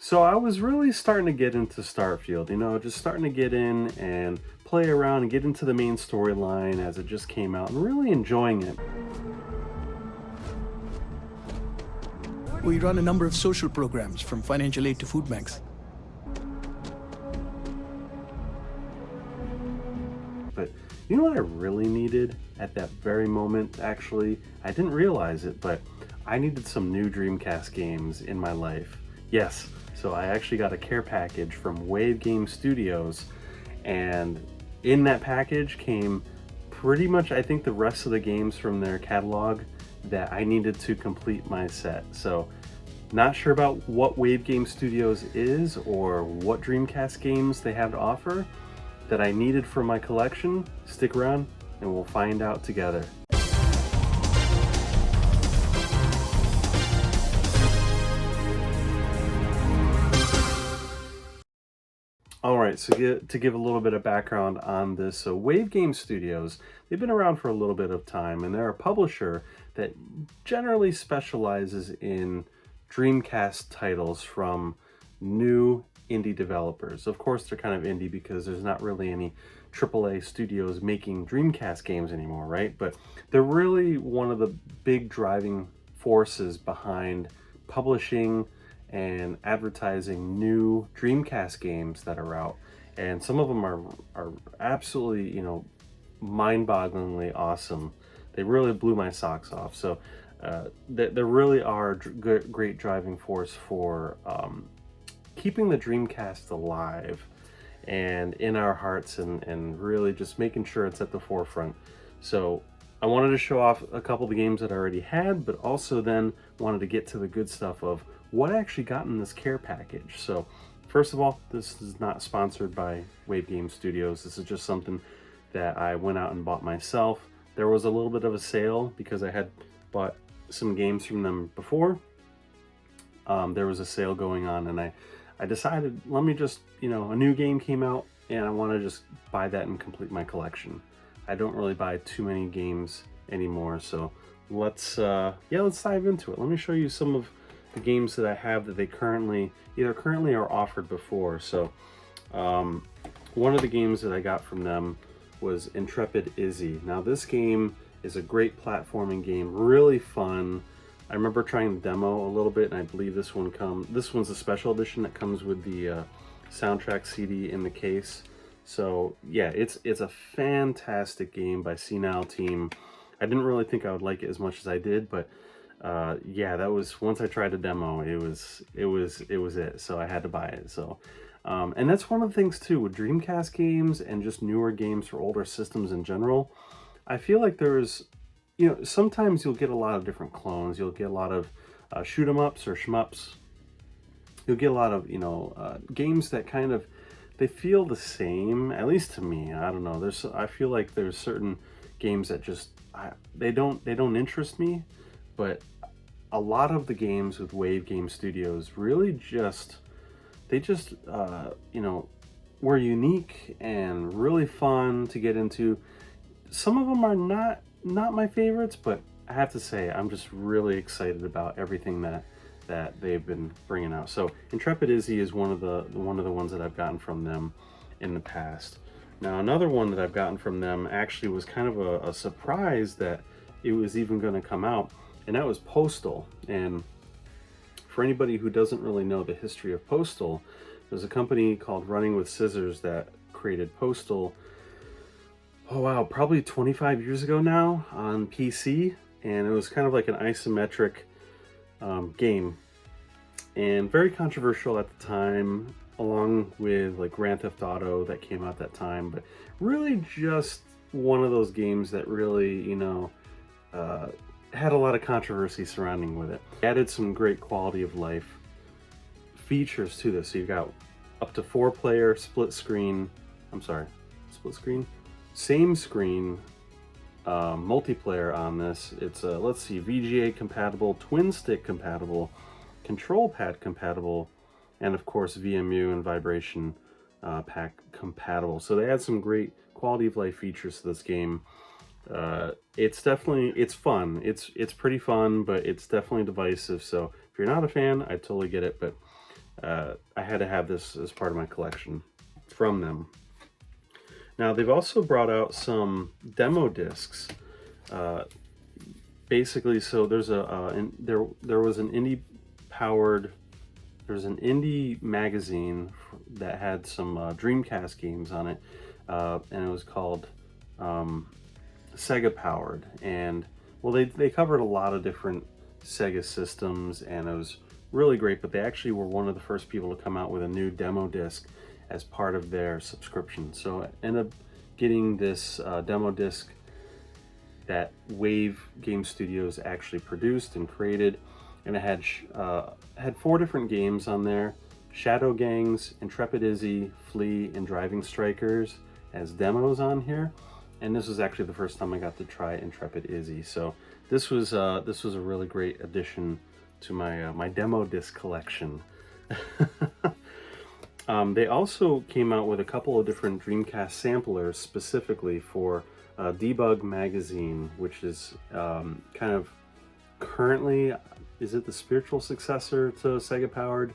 So I was really starting to get into Starfield, just starting to get in and play around and get into the main storyline as it just came out and really enjoying it. We run a number of social programs, from financial aid to food banks. But you know what I really needed at that very moment, actually? I didn't realize it, but I needed some new Dreamcast games in my life. Yes, so I actually got a care package from Wave Game Studios, and in that package came pretty much, I think, the rest of the games from their catalog that I needed to complete my set. So, not sure about what Wave Game Studios is or what Dreamcast games they have to offer that I needed for my collection. Stick around and we'll find out together. All right, so to give a little bit of background on this, so Wave Game Studios, they've been around for a little bit of time, and they're a publisher that generally specializes in Dreamcast titles from new indie developers. Of course, they're kind of indie because there's not really any AAA studios making Dreamcast games anymore, right? But they're really one of the big driving forces behind publishing and advertising new Dreamcast games that are out. And some of them are absolutely, mind-bogglingly awesome. They really blew my socks off. So they really are great driving force for keeping the Dreamcast alive and in our hearts, and really just making sure it's at the forefront. So I wanted to show off a couple of the games that I already had, but also then wanted to get to the good stuff of what I actually got in this care package. So first of all, this is not sponsored by Wave Game Studios. This is just something that I went out and bought myself. There was a little bit of a sale because I had bought some games from them before. There was a sale going on, and I decided, let me just, a new game came out and I want to just buy that and complete my collection. I don't really buy too many games anymore, so let's dive into it. Let me show you some of the games that I have that they either currently or offered before. So one of the games that I got from them was Intrepid Izzy. Now this game is a great platforming game, really fun. I remember trying the demo a little bit, and I believe this one's a special edition that comes with the soundtrack CD in the case. So yeah, it's a fantastic game by Senile Team. I didn't really think I would like it as much as I did, but yeah, that was, once I tried the demo, it was it. So I had to buy it. So and that's one of the things too with Dreamcast games and just newer games for older systems in general. I feel like there's, sometimes you'll get a lot of different clones. You'll get a lot of shoot 'em ups or shmups. You'll get a lot of games that kind of, they feel the same, at least to me. I don't know. I feel like there's certain games that just they don't interest me, but a lot of the games with Wave Game Studios really were unique and really fun to get into. Some of them are not my favorites, but I have to say I'm just really excited about everything that they've been bringing out. So Intrepid Izzy is one of the ones that I've gotten from them in the past. Now another one that I've gotten from them actually was kind of a surprise that it was even going to come out, and that was Postal. And for anybody who doesn't really know the history of Postal, there's a company called Running with Scissors that created Postal, oh wow, probably 25 years ago now on PC, and it was kind of like an isometric game, and very controversial at the time, along with like Grand Theft Auto that came out that time, but really just one of those games that really, had a lot of controversy surrounding with it. Added some great quality of life features to this. So you've got up to 4-player same screen multiplayer on this. It's let's see, VGA compatible, twin stick compatible, control pad compatible, and of course VMU and vibration pack compatible. So they add some great quality of life features to this game. It's fun. It's pretty fun, but it's definitely divisive. So if you're not a fan, I totally get it. But I had to have this as part of my collection from them. Now they've also brought out some demo discs. Basically, so there's there was an indie magazine that had some Dreamcast games on it, and it was called Sega Powered. And well, they covered a lot of different Sega systems, and it was really great. But they actually were one of the first people to come out with a new demo disc as part of their subscription. So I ended up getting this demo disc that Wave Game Studios actually produced and created, and it had 4 different games on there: Shadow Gangs, Intrepid Izzy, Flea, and Driving Strikers as demos on here. And this was actually the first time I got to try Intrepid Izzy. So this was a really great addition to my my demo disc collection. They also came out with a couple of different Dreamcast samplers specifically for Debug Magazine, which is kind of currently, is it the spiritual successor to Sega Powered?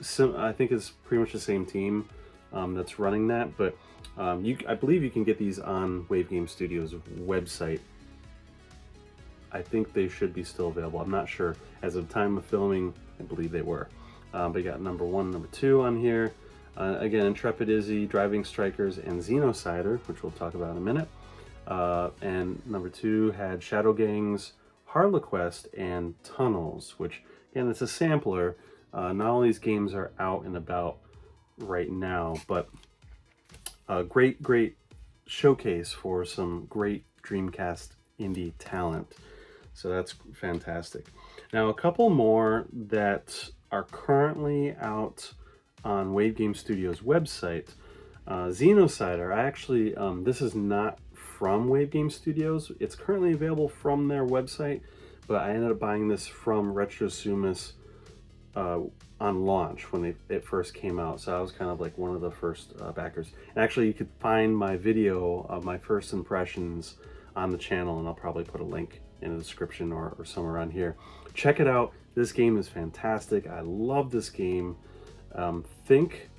So I think it's pretty much the same team that's running that, but I believe you can get these on Wave Game Studios' website. I think they should be still available. I'm not sure. As of time of filming, I believe they were. But you got number 1, number 2 on here. Again, Intrepid Izzy, Driving Strikers, and Xenocider, which we'll talk about in a minute. And number 2 had Shadow Gangs, Harlequest, and Tunnels, which, again, it's a sampler. Not all these games are out and about right now, but a great showcase for some great Dreamcast indie talent. So that's fantastic. Now, a couple more that are currently out on Wave Game Studios' website. Xenocider, I actually, this is not from Wave Game Studios. It's currently available from their website, but I ended up buying this from Retro Sumus on launch when it first came out. So I was kind of like one of the first backers. And actually, you could find my video of my first impressions on the channel, and I'll probably put a link in the description or somewhere on here. Check it out. This game is fantastic. I love this game. Think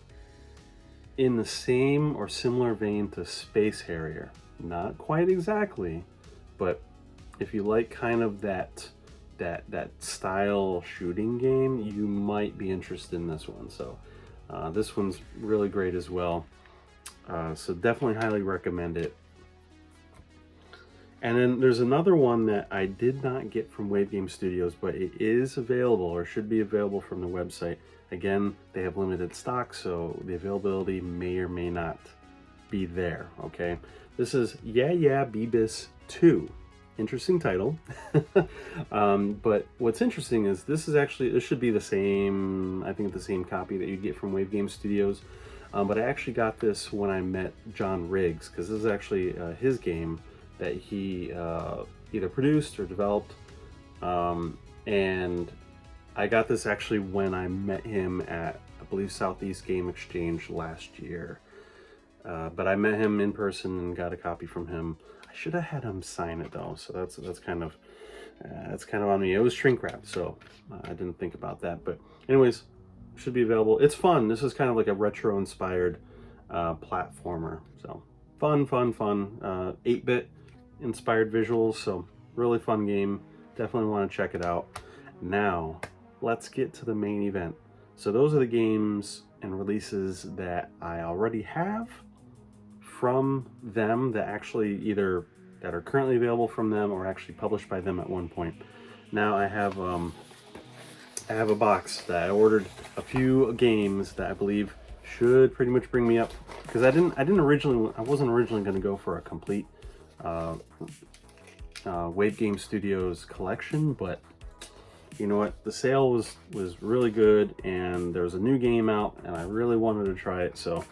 in the same or similar vein to Space Harrier. Not quite exactly, but if you like kind of that style shooting game, you might be interested in this one. So this one's really great as well. So definitely highly recommend it. And then there's another one that I did not get from Wave Game Studios, but it is available, or should be available, from the website. Again, they have limited stock, so the availability may or may not be there, okay? This is Yeah Yeah Beebus 2. Interesting title. But what's interesting is this should be the same, I think the same copy that you get from Wave Game Studios. But I actually got this when I met John Riggs, because this is actually his game that he either produced or developed. And I got this actually when I met him at, I believe, Southeast Game Exchange last year. But I met him in person and got a copy from him. I should have had him sign it though, so that's kind of on me. It was shrink wrapped, so I didn't think about that. But anyways, should be available. It's fun. This is kind of like a retro inspired platformer. So fun. 8-bit inspired visuals. So really fun game. Definitely want to check it out. Now let's get to the main event. So those are the games and releases that I already have from them, that actually either that are currently available from them or actually published by them at one point. Now I have a box that I ordered a few games that I believe should pretty much bring me up, because I wasn't originally going to go for a complete Wave Game Studios collection, but you know what, the sale was really good and there was a new game out and I really wanted to try it. So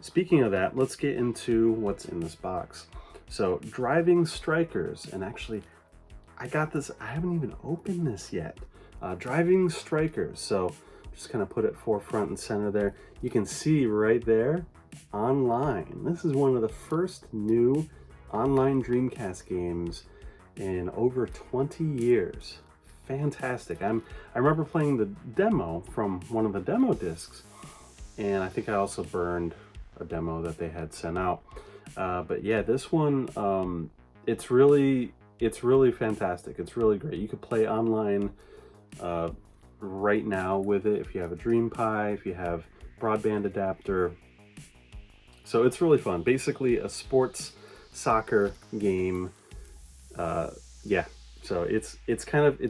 speaking of that, let's get into what's in this box. So Driving Strikers, and actually I got this, I haven't even opened this yet. Driving Strikers, so just kind of put it forefront and center there. You can see right there, online. This is one of the first new online Dreamcast games in over 20 years. fantastic. I remember playing the demo from one of the demo discs, and I think I also burned a demo that they had sent out. But yeah, this one, it's really fantastic. It's really great. You could play online right now with it if you have a Dream Pi, if you have broadband adapter. So it's really fun. Basically a sports soccer game. Yeah, so it's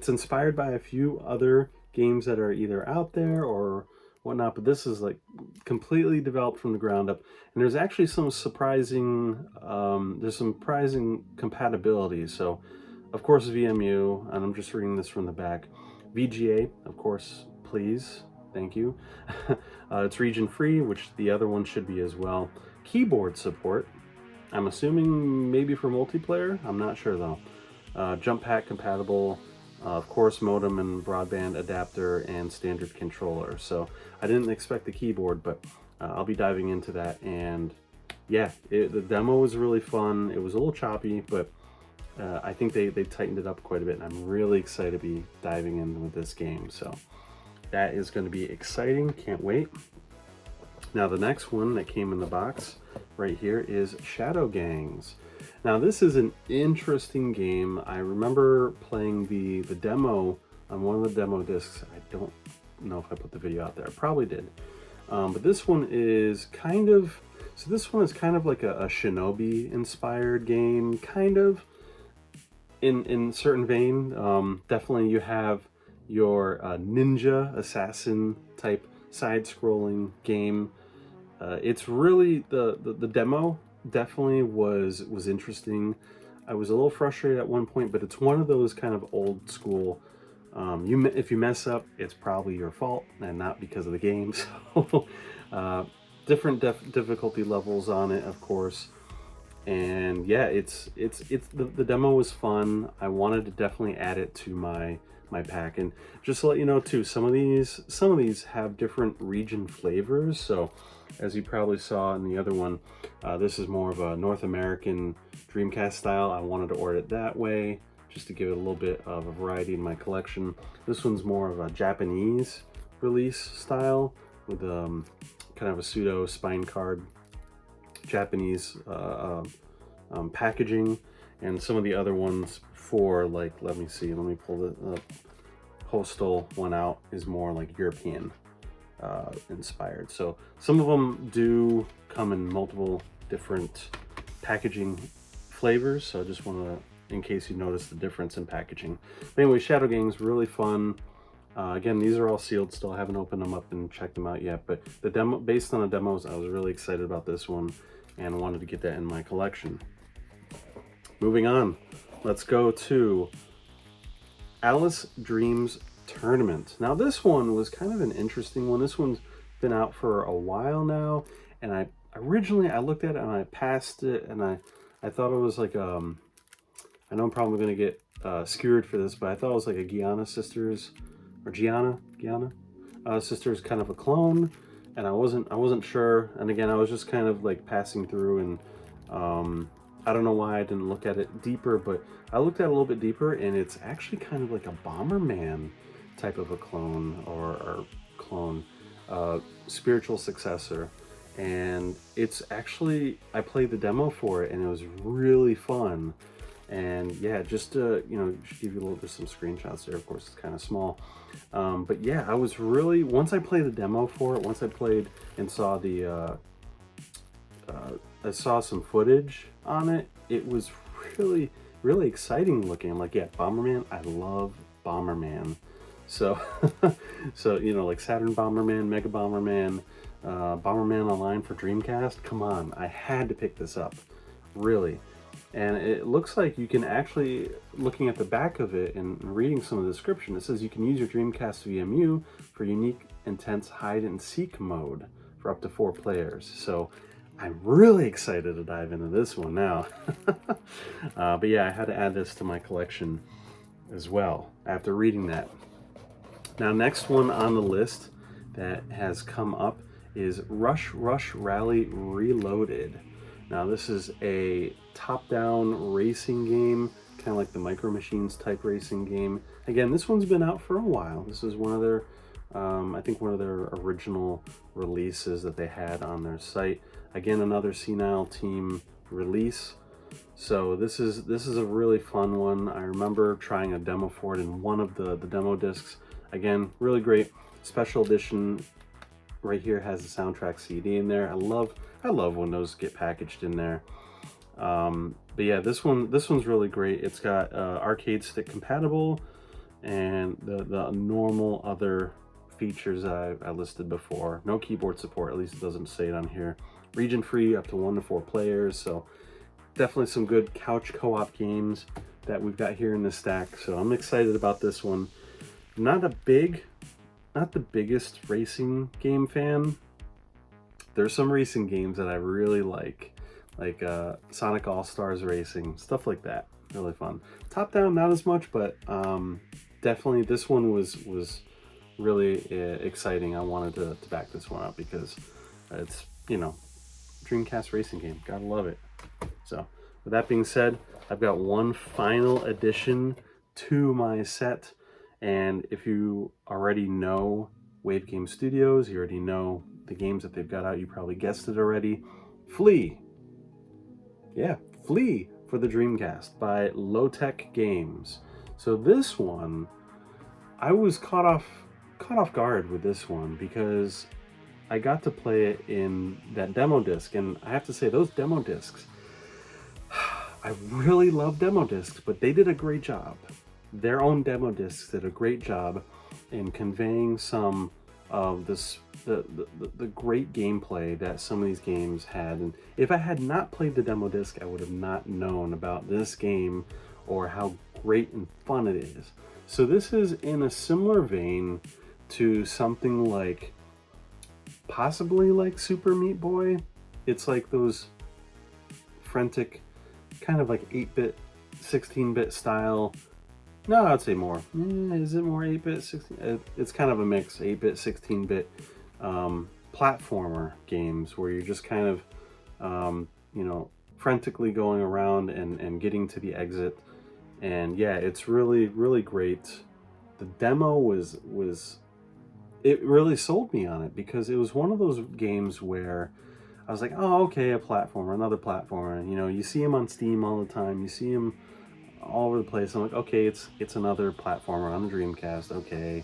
inspired by a few other games that are either out there or whatnot, but this is like completely developed from the ground up. And there's actually some surprising compatibility. So of course VMU, and I'm just reading this from the back. VGA, of course, please, thank you. It's region free, which the other one should be as well. Keyboard support, I'm assuming maybe for multiplayer, I'm not sure though. Jump pack compatible, of course modem and broadband adapter and standard controller. So I didn't expect the keyboard, but I'll be diving into that. And yeah, the demo was really fun. It was a little choppy, but I think they tightened it up quite a bit, and I'm really excited to be diving in with this game. So that is going to be exciting. Can't wait. Now the next one that came in the box right here is Shadow Gangs. Now this is an interesting game. I remember playing the demo on one of the demo discs. I don't know if I put the video out there. I probably did. But this one is kind of like a Shinobi inspired game, kind of. In certain vein. Definitely you have your ninja assassin type side-scrolling game. It's really the demo definitely was interesting. I was a little frustrated at one point, but it's one of those kind of old school. If you mess up, it's probably your fault and not because of the game. So different difficulty levels on it, of course. And yeah, the demo was fun. I wanted to definitely add it to my pack. And just to let you know too, some of these have different region flavors. So as you probably saw in the other one, this is more of a North American Dreamcast style. I wanted to order it that way just to give it a little bit of a variety in my collection. This one's more of a Japanese release style with kind of a pseudo spine card Japanese packaging, and some of the other ones for like, let me pull the Postal one out, is more like European inspired. So some of them do come in multiple different packaging flavors, so I just want to, in case you notice the difference in packaging. But anyway, Shadow Gangs, really fun. Again, these are all sealed still. I haven't opened them up and checked them out yet, but the demo, based on the demos, I was really excited about this one and wanted to get that in my collection. Moving on, let's go to Alice Dreams Tournament. Now this one was kind of an interesting one. This one's been out for a while now, and I looked at it and I passed it, and I thought it was like I know I'm probably gonna get skewered for this, but I thought it was like a Gianna Sisters, or Gianna Sisters kind of a clone, and I wasn't sure. And again, I was just kind of like passing through, and I don't know why I didn't look at it deeper, but I looked at it a little bit deeper, and it's actually kind of like a Bomberman type of a clone, or clone, spiritual successor. And it's actually, I played the demo for it, and it was really fun. And yeah, just to, give you a little bit, some screenshots there. Of course, it's kind of small. But yeah, I was really, once I played the demo for it, once I played and saw the, I saw some footage on it, it was really, really exciting looking. I'm like, yeah, Bomberman, I love Bomberman. So, so, like Saturn Bomberman, Mega Bomberman, Bomberman Online for Dreamcast, come on, I had to pick this up, really. And it looks like you can actually, looking at the back of it and reading some of the description, it says you can use your Dreamcast VMU for unique, intense hide and seek mode for up to 4 players. So I'm really excited to dive into this one now. But yeah, I had to add this to my collection as well after reading that. Now, next one on the list that has come up is Rush Rush Rally Reloaded. Now, this is a top-down racing game kind of like the Micro Machines type racing game. Again, this one's been out for a while. This is one of their, I think one of their original releases that they had on their site. Again, another Senile Team release. So this is a really fun one. I remember trying a demo for it in one of the demo discs. Again, really great. Special edition right here has the soundtrack CD in there. I love when those get packaged in there. But yeah, this one's really great. It's got arcade stick compatible and the normal other features I listed before. No keyboard support, at least it doesn't say it on here. Region free, up to 1 to 4 players. So definitely some good couch co-op games that we've got here in the stack. So I'm excited about this one. Not the biggest racing game fan. There's some racing games that I really like Sonic All-Stars Racing, stuff like that. Really fun. Top down, not as much, but definitely this one was really exciting. I wanted to back this one up because it's, you know, Dreamcast racing game. Gotta love it. So with that being said, I've got one final addition to my set. And if you already know Wave Game Studios, you already know the games that they've got out, you probably guessed it already. Flea. Yeah, Flea for the Dreamcast by Low Tech Games. So this one, I was caught off guard with this one because I got to play it in that demo disc, and I have to say those demo discs, I really love demo discs, but they did a great job. Their own demo discs did a great job in conveying some of this the great gameplay that some of these games had. And if I had not played the demo disc, I would have not known about this game or how great and fun it is. So this is in a similar vein to something like, possibly like Super Meat Boy. It's like those frantic, kind of like 8-bit, 16-bit style. No, I'd say more. Is it more 8-bit, 16? It's kind of a mix, 8-bit, 16-bit platformer games where you're just kind of, you know, frantically going around and getting to the exit. And yeah, it's really, really great. The demo was it really sold me on it because it was one of those games where I was like, oh, okay, a platformer, another platformer. You know, you see them on Steam all the time. You see them all over the place. I'm like, okay, it's another platformer on the Dreamcast. Okay,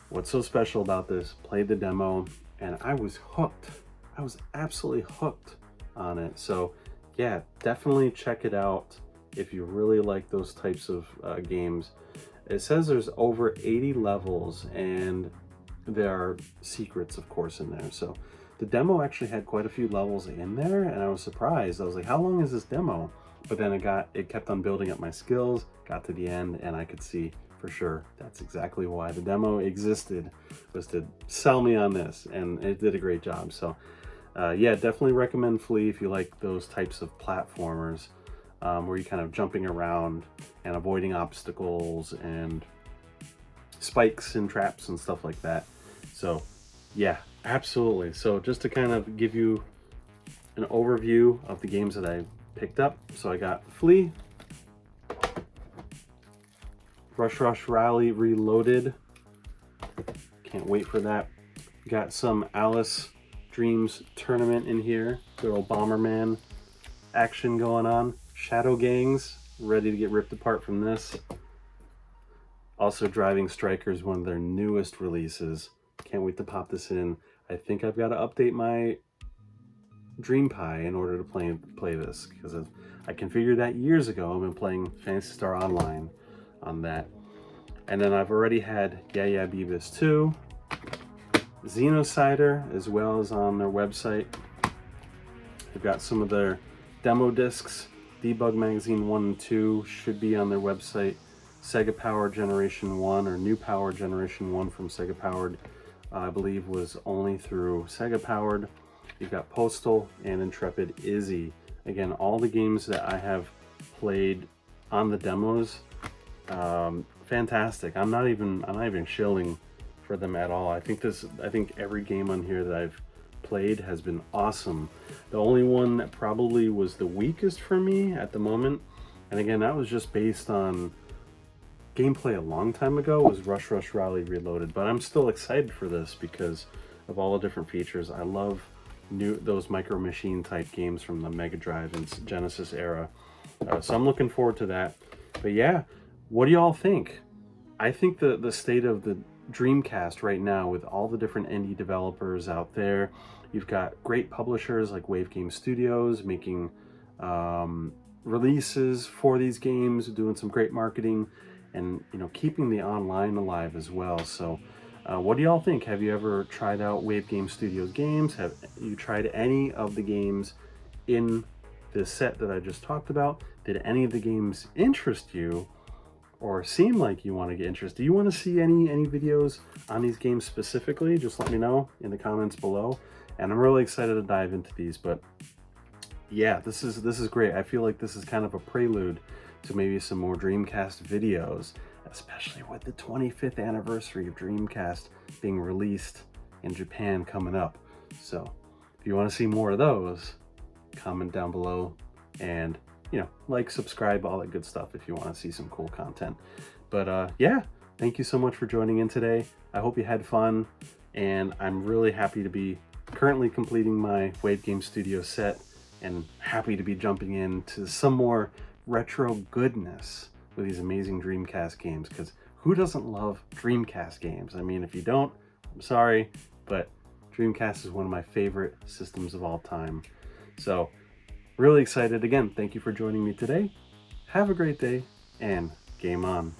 what's so special about this? Played the demo, and I was hooked. I was absolutely hooked on it. So yeah, definitely check it out if you really like those types of games. It says there's over 80 levels, and there are secrets, of course, in there. So the demo actually had quite a few levels in there, and I was surprised. I was like, how long is this demo? But then it kept on building up my skills, got to the end, and I could see for sure that's exactly why the demo existed, was to sell me on this, and it did a great job. So yeah, definitely recommend Flea if you like those types of platformers where you're kind of jumping around and avoiding obstacles and spikes and traps and stuff like that. So yeah, absolutely. So just to kind of give you an overview of the games that I picked up. So I got Flea, Rush Rally Reloaded. Can't wait for that. Got some Alice Dreams Tournament in here. Good old Bomberman action going on. Shadow Gangs, ready to get ripped apart from this. Also Driving Strikers, one of their newest releases. Can't wait to pop this in. I think I've got to update my Dream Pie in order to play this, because I configured that years ago. I've been playing Phantasy Star Online on that. And then I've already had Yeah Yeah Beavis 2, Xenocider, as well as on their website. They've got some of their demo discs. Debug Magazine 1 and 2 should be on their website. Sega Powered Generation 1, or New Power Generation 1 from Sega Powered, I believe was only through Sega Powered. You've got Postal and Intrepid Izzy. Again, all the games that I have played on the demos, fantastic. I'm not even shilling for them at all. I think every game on here that I've played has been awesome. The only one that probably was the weakest for me at the moment And again, that was just based on gameplay a long time ago. Was Rush Rush Rally Reloaded, but I'm still excited for this because of all the different features. I love those Micro Machine type games from the Mega Drive and Genesis era. So I'm looking forward to that. But yeah, what do y'all think? I think the state of the Dreamcast right now, with all the different indie developers out there, you've got great publishers like Wave Game Studios making releases for these games, doing some great marketing, and keeping the online alive as well. So what do y'all think? Have you ever tried out Wave Game Studios games? Have you tried any of the games in this set that I just talked about? Did any of the games interest you or seem like you want to get interested? Do you want to see any videos on these games specifically? Just let me know in the comments below, and I'm really excited to dive into these. But yeah, this is great. I feel like this is kind of a prelude to maybe some more Dreamcast videos, especially with the 25th anniversary of Dreamcast being released in Japan coming up. So if you want to see more of those, comment down below, and like, subscribe, all that good stuff if you want to see some cool content. But yeah, thank you so much for joining in today. I hope you had fun, and I'm really happy to be currently completing my Wave Game Studio set, and happy to be jumping into some more retro goodness with these amazing Dreamcast games, because who doesn't love Dreamcast games? I mean, if you don't, I'm sorry, but Dreamcast is one of my favorite systems of all time. So really excited. Again, thank you for joining me today. Have a great day, and game on.